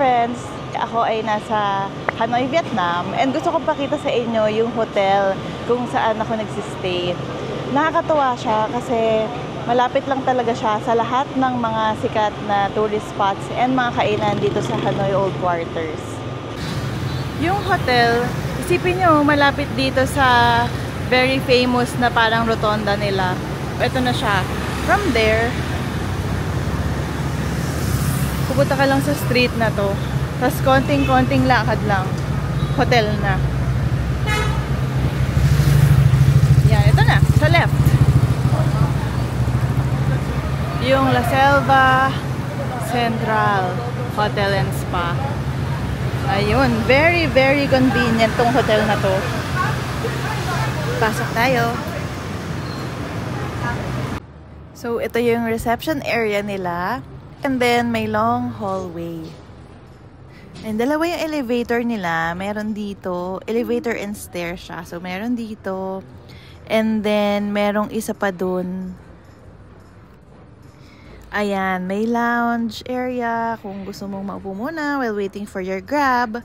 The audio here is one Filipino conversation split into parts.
friends, ako ay nasa Hanoi, Vietnam, and gusto ko pakita sa inyo yung hotel kung saan ako nagsistay. Nakakatuwa siya kasi malapit lang talaga siya sa lahat ng mga sikat na tourist spots and mga kainan dito sa Hanoi Old Quarters. Yung hotel, isipin nyo, malapit dito sa very famous na parang rotonda nila. Ito na siya. From there, pupunta ka lang sa street na to. Tapos konting-konting lakad lang. Hotel na. Yan, ito na. Sa left. Yung La Selva Central Hotel and Spa. Ayun. Very, very convenient tong hotel na to. Pasok tayo. So, ito yung reception area nila. And then, may long hallway. And dalawa yung elevator nila. Meron dito. Elevator and stair siya. So, meron dito. And then, merong isa pa dun. Ayan, may lounge area. Kung gusto mong maupo muna while waiting for your grab.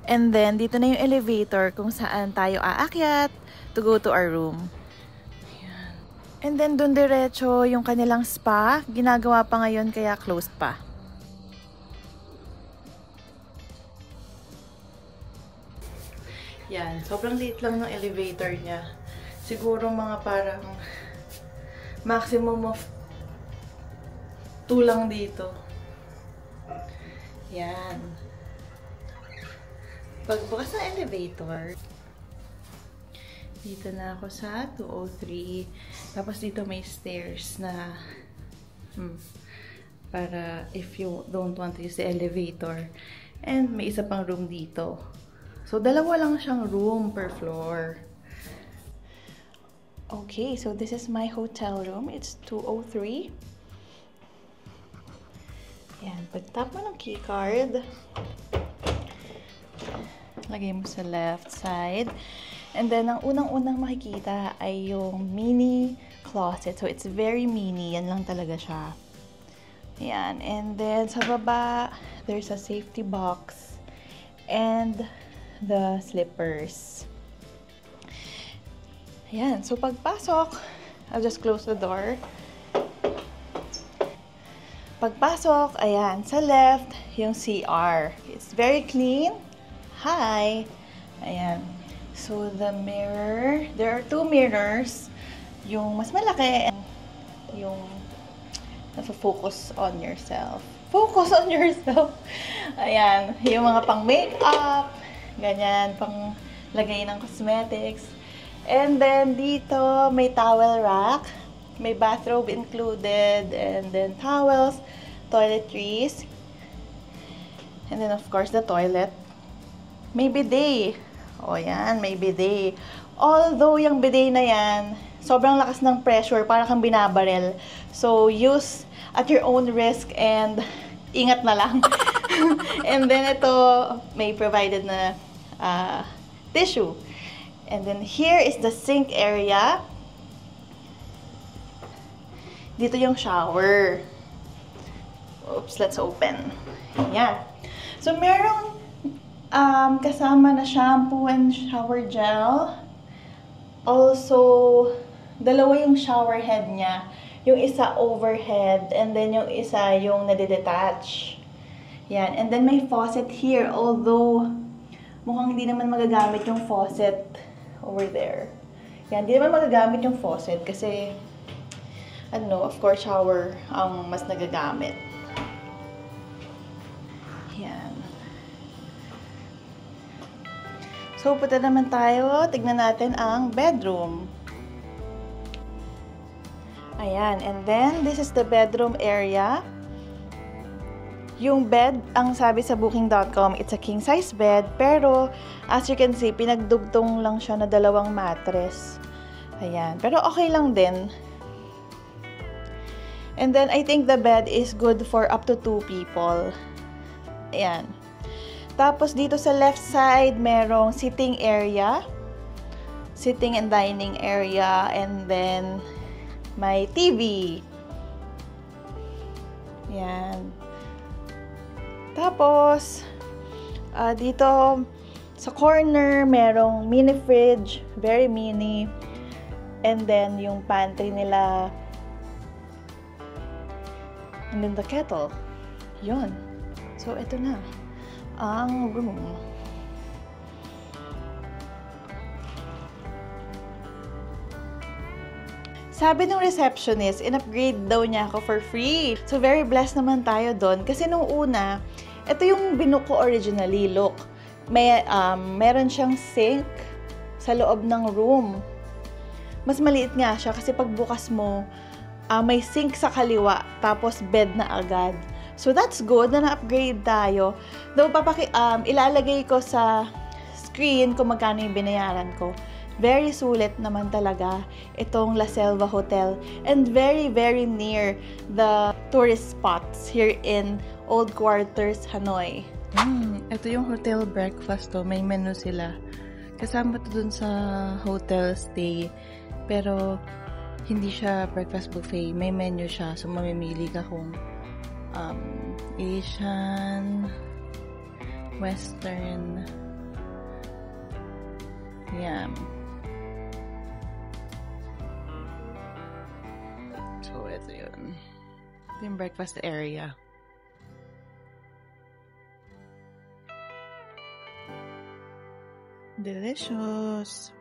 And then, dito na yung elevator kung saan tayo aakyat to go to our room. Ayan. And then, dun diretso yung kanilang spa. Ginagawa pa ngayon kaya closed pa. Yan. Sobrang liit lang ng elevator niya. Siguro mga parang maximum of 2 lang dito. Yan. Pagbukas ng elevator, dito na ako sa 203. Tapos dito may stairs na para if you don't want to use the elevator. And may isa pang room dito. So, dalawa lang siyang room per floor. Okay, so this is my hotel room. It's 203. Yan, pag-tap mo ng keycard, lagay mo sa left side. And then, ang unang-unang makikita ay yung mini closet. So, it's very mini. Yan lang talaga siya. Yan. And then, sa baba, there's a safety box and the slippers. Ayan. So, pagpasok, I'll just close the door. Pagpasok, ayan, sa left, yung CR. It's very clean. Hi! Ayan. So, the mirror, there are 2 mirrors. Yung mas malaki, and yung nasa-focus on yourself. Focus on yourself! Ayan. Yung mga pang makeup, ganyan, pang lagay ng cosmetics. And then, dito, may towel rack. May bathrobe included. And then, towels, toiletries. And then, of course, the toilet. May bidet. O, yan, may bidet. Although, yung bidet na yan, sobrang lakas ng pressure, para kang binabarel. So, use at your own risk and ingat na lang. And then, ito, may provided na tissue. And then, here is the sink area. Dito yung shower. Oops, let's open. Yan. So, merong kasama na shampoo and shower gel. Also, dalawa yung shower head niya. Yung isa overhead, and then yung isa yung nadidetach. Yan. And then, may faucet here. Although, mukhang hindi naman magagamit yung faucet over there. Yan, hindi naman magagamit yung faucet kasi, ano, of course, shower ang mas nagagamit. Yan. So, punta naman tayo. Tignan natin ang bedroom. Ayan. And then, this is the bedroom area. Yung bed, ang sabi sa booking.com, it's a king-size bed. Pero, as you can see, pinagdugtong lang siya na 2 mattress. Ayan. Pero okay lang din. And then, I think the bed is good for up to 2 people. Ayan. Tapos, dito sa left side, merong sitting area. Sitting and dining area. And then, may TV. Yan. Tapos, dito sa corner, merong mini fridge, very mini. And then, yung pantry nila, and then the kettle. Yun. So, ito na ang room. Sabi ng receptionist, in-upgrade daw niya ako for free. So, very blessed naman tayo doon. Kasi nung una, ito yung binook ko originally. Look, meron siyang sink sa loob ng room. Mas maliit nga siya kasi pagbukas mo, may sink sa kaliwa, tapos bed na agad. So, that's good na na-upgrade tayo. Though, ilalagay ko sa screen kung magkano yung binayaran ko. Very sulit naman talaga itong La Selva Hotel. And very, very near the tourist spots here in Old Quarters, Hanoi. Ito yung hotel breakfast to. May menu sila. Kasama to dun sa hotel stay. Pero, hindi siya breakfast buffet. May menu siya. So, mamimili ka kung Asian, Western, yan. So, ito yun. Ito yung breakfast area. Delicious!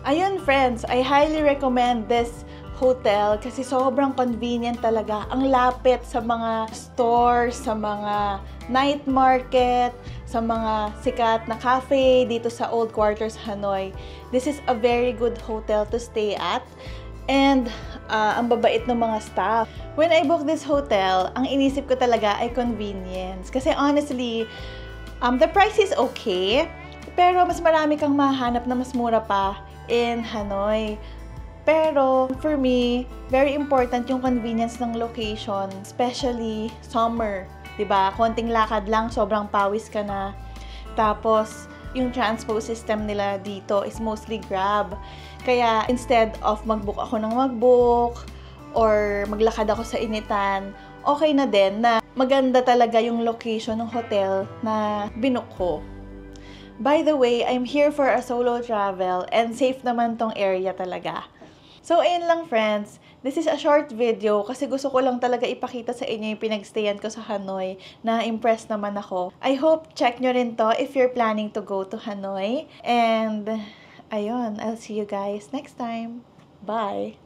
Ayun friends, I highly recommend this hotel kasi sobrang convenient talaga. Ang lapit sa mga stores, sa mga night market, sa mga sikat na cafe dito sa Old Quarters, Hanoi. This is a very good hotel to stay at. And ang babait ng mga staff. When I booked this hotel, ang inisip ko talaga ay convenience. Kasi honestly, the price is okay, pero mas marami kang mahanap na mas mura pa in Hanoi. Pero, for me, very important yung convenience ng location, especially summer. 'Di ba? Konting lakad lang, sobrang pawis ka na. Tapos, yung transpo system nila dito is mostly Grab. Kaya, instead of mag-book ako ng mag-book, or maglakad ako sa initan, okay na din na maganda talaga yung location ng hotel na binook ko. By the way, I'm here for a solo travel and safe naman tong area talaga. So, ayun lang friends. This is a short video kasi gusto ko lang talaga ipakita sa inyo yung pinagstayan ko sa Hanoi na impressed naman ako. I hope check nyo rin to if you're planning to go to Hanoi. And, ayun, I'll see you guys next time. Bye!